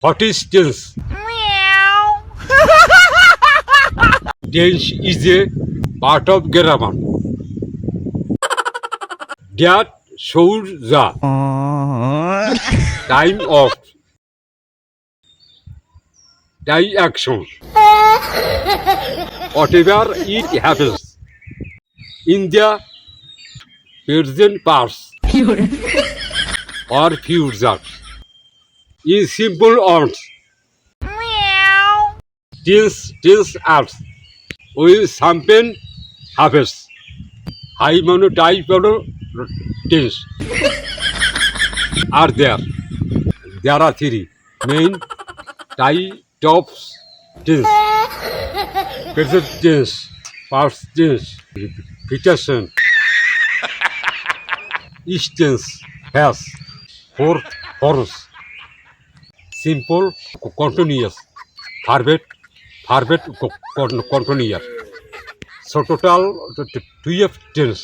What is tense? Tense is a part of grammar that shows the time of the action, whatever it happens, in the present past or future. In simple words, tense acts with something happens. High mono type tense are there. There are three main types of tense: present tense, past tense, future tense. Each tense has four forms: simple, continuous, verbate, continuous. So total 12 tense.